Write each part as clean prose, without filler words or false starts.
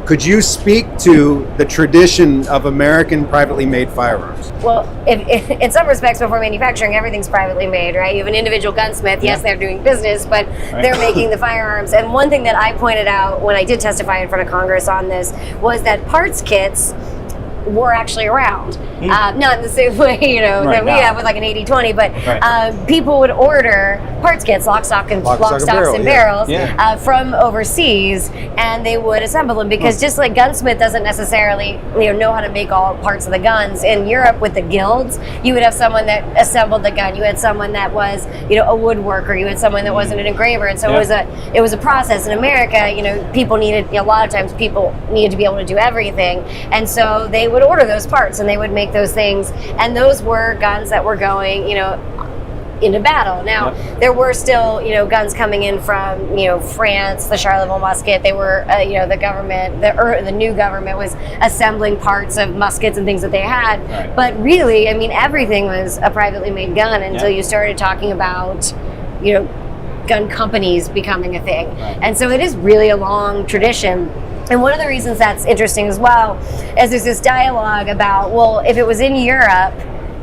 Could you speak to the tradition of American privately made firearms? Well, in some respects, before manufacturing, everything's privately made, right? You have an individual gunsmith. Yes, they're doing business, but they're making the firearms. And one thing that I pointed out when I did testify in front of Congress on this was that parts kits were actually around. Not in the same way, that we have with like an 80-20, but people would order parts kits, lock, stocks, and barrels from overseas, and they would assemble them because just like gunsmith doesn't necessarily know how to make all parts of the guns. In Europe with the guilds, you would have someone that assembled the gun, you had someone that was a woodworker, you had someone that wasn't an engraver, and so it was a process. In America, people needed, a lot of times people needed to be able to do everything, and so they would order those parts and they would make those things, and those were guns that were going into battle. Now there were still guns coming in from France, the Charleville musket. They were the government, the new government was assembling parts of muskets and things that they had, but really everything was a privately made gun until you started talking about gun companies becoming a thing. And so it is really a long tradition. And one of the reasons that's interesting as well is there's this dialogue about, well, if it was in Europe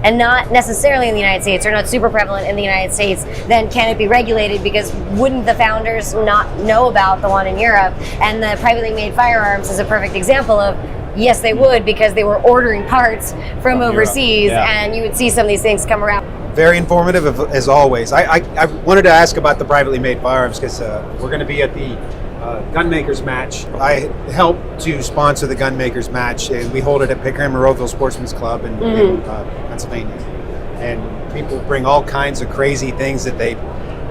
and not necessarily in the United States, or not super prevalent in the United States, then can it be regulated? Because wouldn't the founders not know about the one in Europe? And the privately made firearms is a perfect example of, yes, they would, because they were ordering parts from overseas, and you would see some of these things come around. Very informative as always. I wanted to ask about the privately made firearms because we're going to be at the Gunmakers match. I helped to sponsor the Gunmakers match, and we hold it at Pickering Monroeville Sportsman's Club in Pennsylvania. And people bring all kinds of crazy things that they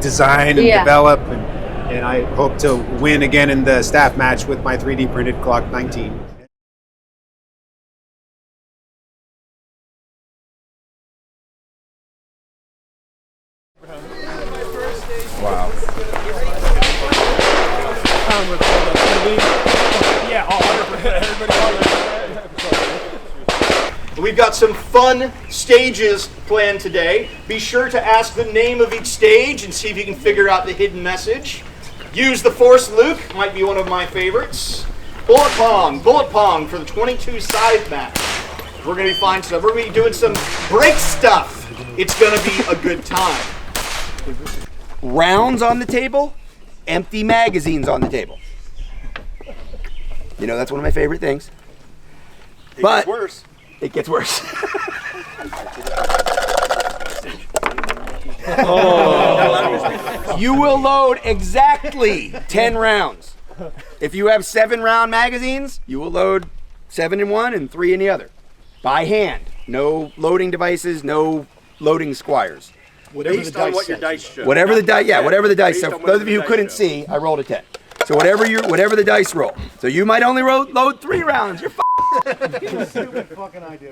design and develop, and I hope to win again in the staff match with my 3D printed Glock 19. Wow. We've got some fun stages planned today. Be sure to ask the name of each stage and see if you can figure out the hidden message. Use the Force Luke, might be one of my favorites. Bullet Pong for the 22 side match. We're going to be fine stuff. We're going to be doing some break stuff. It's going to be a good time. Rounds on the table, empty magazines on the table. That's one of my favorite things. It gets worse. It gets worse. You will load exactly 10 rounds. If you have 7-round magazines, you will load 7 in one and 3 in the other. By hand. No loading devices, no loading squires. Based on what your dice show. Whatever the dice. So for those of you who couldn't see, I rolled a 10. So whatever the dice roll. So you might only load 3 rounds. You're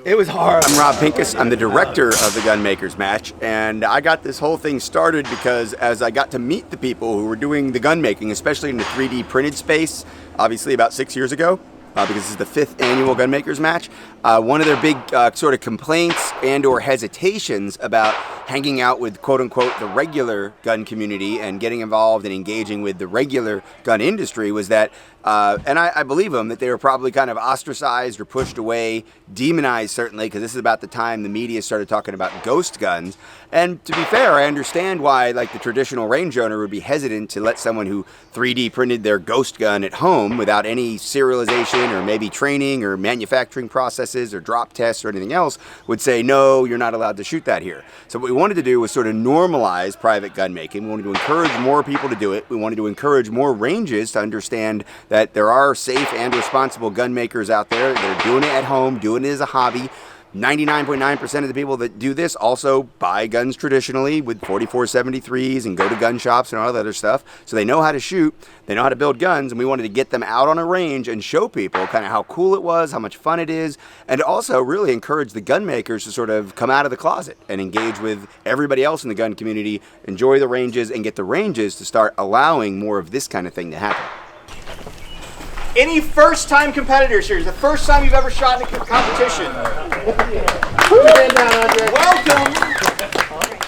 It was hard. I'm Rob Pincus. I'm the director of the Gunmakers match, and I got this whole thing started because as I got to meet the people who were doing the gun making, especially in the 3D printed space, obviously about 6 years ago, because this is the 5th annual Gunmakers match, one of their big sort of complaints and or hesitations about hanging out with quote-unquote the regular gun community and getting involved and engaging with the regular gun industry was that, and I believe them, that they were probably kind of ostracized or pushed away, demonized certainly, because this is about the time the media started talking about ghost guns. And to be fair, I understand why like the traditional range owner would be hesitant to let someone who 3D printed their ghost gun at home without any serialization or maybe training or manufacturing processes or drop tests or anything else would say, no, you're not allowed to shoot that here. So what we wanted to do was sort of normalize private gun making. We wanted to encourage more people to do it. We wanted to encourage more ranges to understand that there are safe and responsible gun makers out there. They're doing it at home, doing it as a hobby. 99.9% of the people that do this also buy guns traditionally with 4473s and go to gun shops and all that other stuff. So they know how to shoot, they know how to build guns, and we wanted to get them out on a range and show people kind of how cool it was, how much fun it is, and also really encourage the gun makers to sort of come out of the closet and engage with everybody else in the gun community, enjoy the ranges, and get the ranges to start allowing more of this kind of thing to happen. Any first-time competitors here? The first time you've ever shot in a competition. Welcome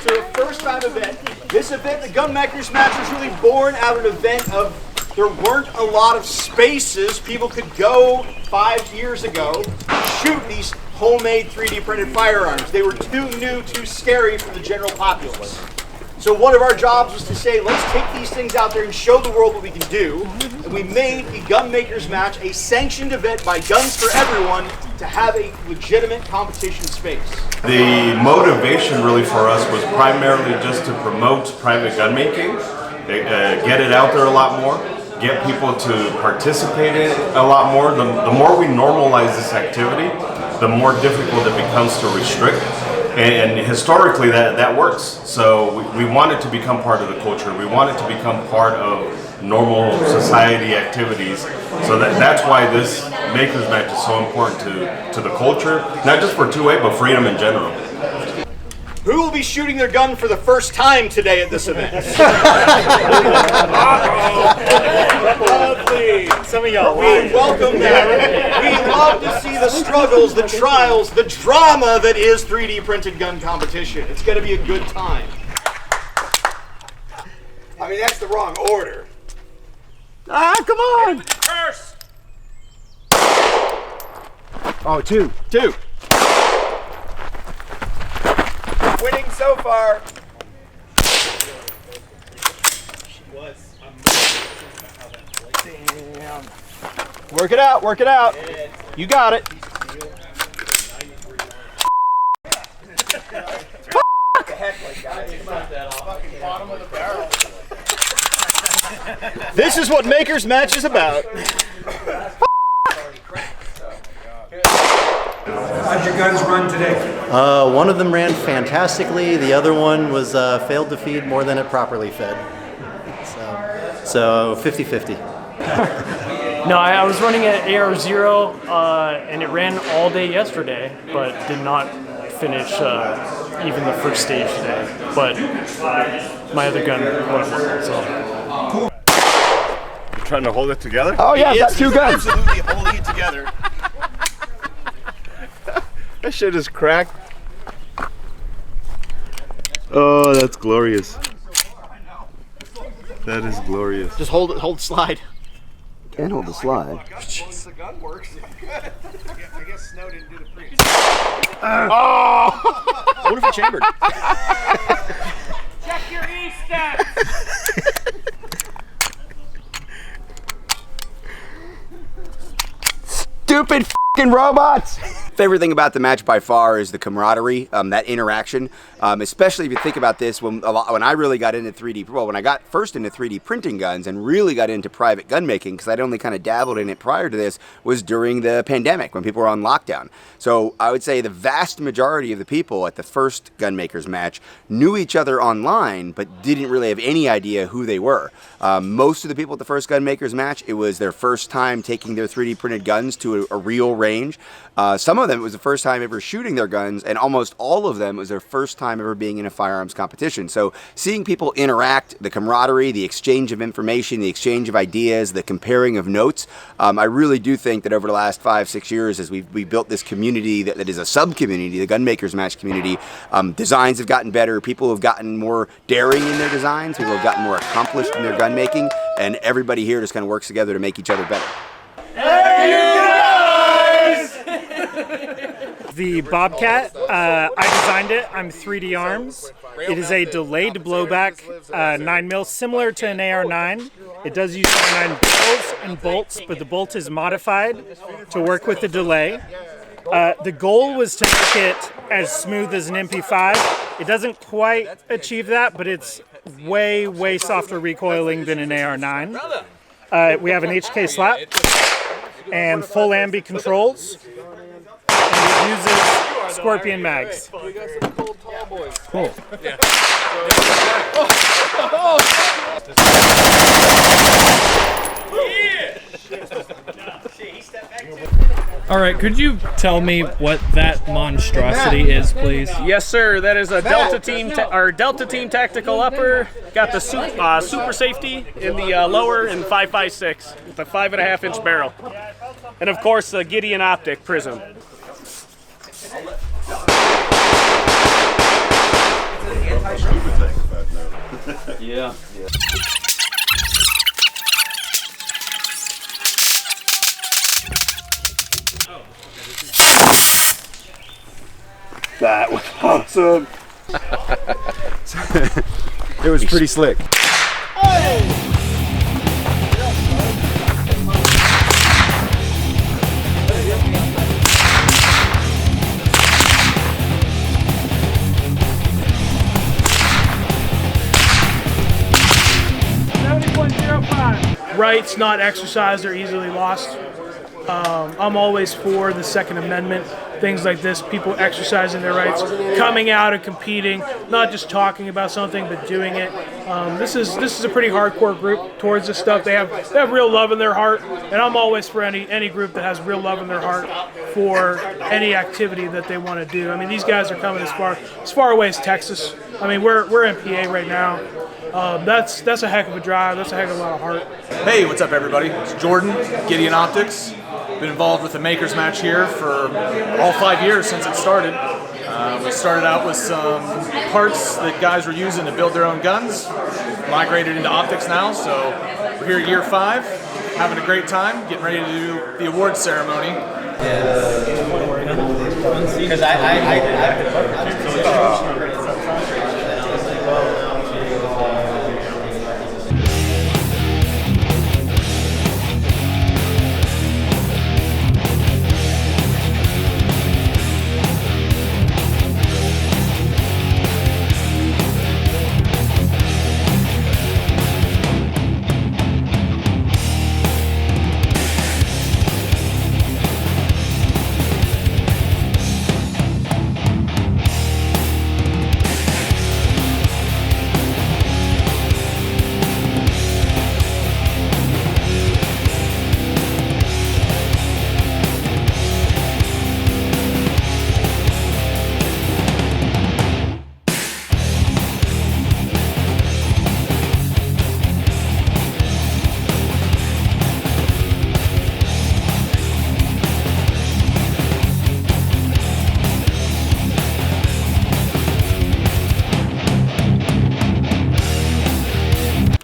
to a first-time event. This event, the Gunmakers match, was really born out of an event of there weren't a lot of spaces people could go 5 years ago shoot these homemade 3D printed firearms. They were too new, too scary for the general populace. So one of our jobs was to say, let's take these things out there and show the world what we can do. And we made the Gunmakers match a sanctioned event by Guns for Everyone to have a legitimate competition space. The motivation really for us was primarily just to promote private gun making, get it out there a lot more, get people to participate in it a lot more. The more we normalize this activity, the more difficult it becomes to restrict. And historically that works. So we want it to become part of the culture. We want it to become part of normal society activities. So that's why this Makers Match is so important to the culture, not just for 2A, but freedom in general. Who will be shooting their gun for the first time today at this event? Some of y'all. We welcome that. We love to see the struggles, the trials, the drama that is 3D printed gun competition. It's going to be a good time. I mean, that's the wrong order. Come on! Curse! Oh, two. Two. Winning so far. Damn. Work it out, work it out. You got it. This is what Makers Match is about. How'd your guns run today? One of them ran fantastically. The other one was failed to feed more than it properly fed. So 50-50. No, I was running at AR0 and it ran all day yesterday, but did not finish even the first stage today. But my other gun went, so. You're trying to hold it together? Oh yeah, I've got two guns. Absolutely holding it together. That shit is cracked. Oh, that's glorious. That is glorious. Just hold it, hold slide. Can't hold the slide. The gun works. I guess Snow didn't do the pre. Oh! What if it chambered? Check your E-steps! Stupid f***ing robots! Favorite thing about the match by far is the camaraderie, that interaction. Especially if you think about this, when I really got into 3D, well, when I got first into 3D printing guns and really got into private gun making, because I'd only kind of dabbled in it prior to this, was during the pandemic when people were on lockdown. So I would say the vast majority of the people at the first Gunmakers match knew each other online, but didn't really have any idea who they were. Most of the people at the first Gunmakers match, it was their first time taking their 3D printed guns to a real range. Some of them it was the first time ever shooting their guns, and almost all of them it was their first time ever being in a firearms competition. So seeing people interact, the camaraderie, the exchange of information, the exchange of ideas, the comparing of notes, I really do think that over the last 5-6 years, as we built this community that is a sub-community, the Gunmakers Match community, designs have gotten better, people have gotten more daring in their designs, people have gotten more accomplished in their gun making, and everybody here just kind of works together to make each other better. The Bobcat, I designed it. I'm 3D Arms. It is a delayed blowback 9mm, similar to an AR9. It does use AR9 barrels and bolts, but the bolt is modified to work with the delay. The goal was to make it as smooth as an MP5. It doesn't quite achieve that, but it's way, way softer recoiling than an AR9. We have an HK slap and full ambi controls. And it uses Scorpion mags. Cool. All right, could you tell me what that monstrosity is, please? Yes, sir. That is a Delta Team Delta Team Tactical Upper. Got the super safety in the lower and 5.56 with a 5.5-inch barrel, and of course the Gideon Optic Prism. Yeah. That was awesome. It was pretty slick. Rights not exercised are easily lost. I'm always for the Second Amendment, things like this, people exercising their rights, coming out and competing, not just talking about something but doing it. This is a pretty hardcore group towards this stuff. They have real love in their heart, and I'm always for any group that has real love in their heart for any activity that they want to do. I mean, these guys are coming as far away as Texas. I mean, we're in PA right now. That's a heck of a drive. That's a heck of a lot of heart. Hey, what's up, everybody? It's Jordan, Gideon Optics. Been involved with the Makers match here for all 5 years since it started. We started out with some parts that guys were using to build their own guns. Migrated into optics now, so we're here year 5, having a great time, getting ready to do the awards ceremony. Because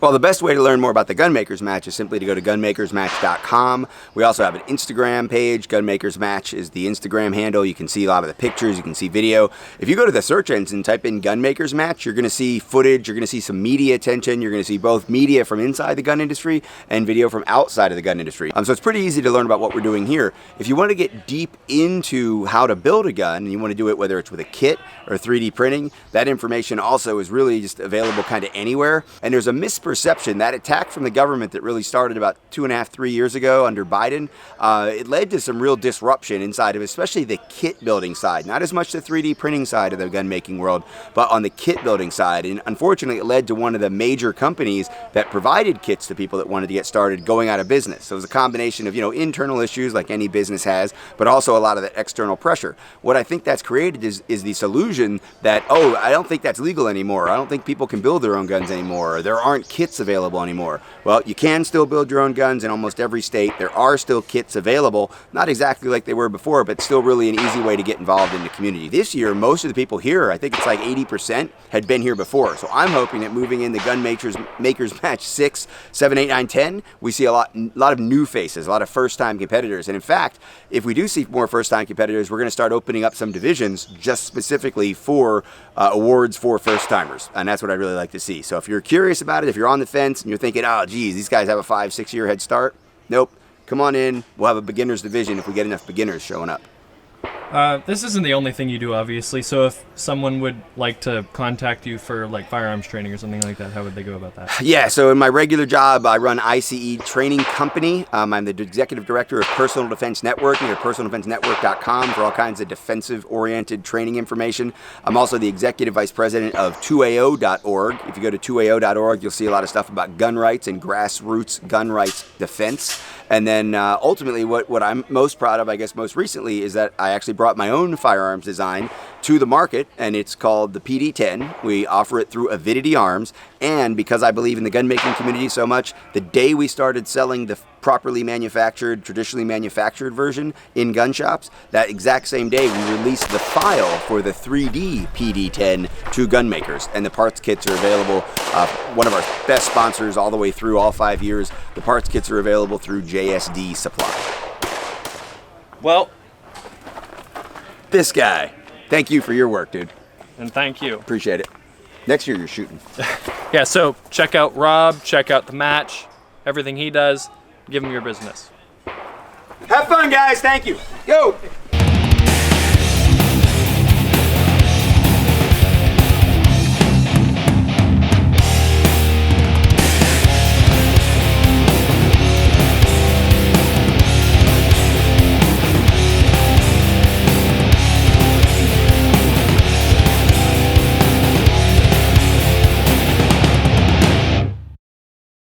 Well, the best way to learn more about the Gunmakers match is simply to go to gunmakersmatch.com. We also have an Instagram page. Gunmakers Match is the Instagram handle. You can see a lot of the pictures. You can see video. If you go to the search engine and type in Gunmakers Match, you're going to see footage. You're going to see some media attention. You're going to see both media from inside the gun industry and video from outside of the gun industry. So it's pretty easy to learn about what we're doing here. If you want to get deep into how to build a gun, and you want to do it whether it's with a kit or 3D printing, that information also is really just available kind of anywhere. And there's a misperception. That attack from the government that really started about 2.5, 3 years ago under Biden, it led to some real disruption inside of especially the kit building side. Not as much the 3D printing side of the gun making world, but on the kit building side. And unfortunately, it led to one of the major companies that provided kits to people that wanted to get started going out of business. So it was a combination of, internal issues like any business has, but also a lot of that external pressure. What I think that's created is this illusion that, I don't think that's legal anymore. I don't think people can build their own guns anymore. Or there aren't kits available anymore. Well, you can still build your own guns in almost every state. There are still kits available, not exactly like they were before, but still really an easy way to get involved in the community. This year, most of the people here, I think it's like 80%, had been here before. So I'm hoping that moving into Gunmakers Match 6, 7, 8, 9, 10, we see a lot of new faces, a lot of first-time competitors. And in fact, if we do see more first-time competitors, we're going to start opening up some divisions just specifically for awards for first-timers. And that's what I'd really like to see. So if you're curious about it, if you're on the fence and you're thinking, oh, geez, these guys have a 5-6 year head start. Nope. Come on in. We'll have a beginner's division if we get enough beginners showing up. This isn't the only thing you do, obviously. So if someone would like to contact you for like firearms training or something like that, how would they go about that? Yeah, so in my regular job, I run ICE Training Company. I'm the executive director of Personal Defense Network. You go to personaldefensenetwork.com for all kinds of defensive-oriented training information. I'm also the executive vice president of 2AO.org. If you go to 2AO.org, you'll see a lot of stuff about gun rights and grassroots gun rights defense. And then ultimately what I'm most proud of, I guess most recently, is that I actually brought my own firearms design to the market, and it's called the PD-10. We offer it through Avidity Arms, and because I believe in the gun making community so much, the day we started selling the properly manufactured, traditionally manufactured version in gun shops, that exact same day we released the file for the 3D PD-10 to Gunmakers, and the parts kits are available. One of our best sponsors all the way through all 5 years. The parts kits are available through JSD Supply. Well, this guy. thank you for your work, dude. And thank you. Appreciate it. Next year you're shooting. Yeah, so check out Rob, check out the match, everything he does. Give him your business. Have fun, guys. Thank you. Go.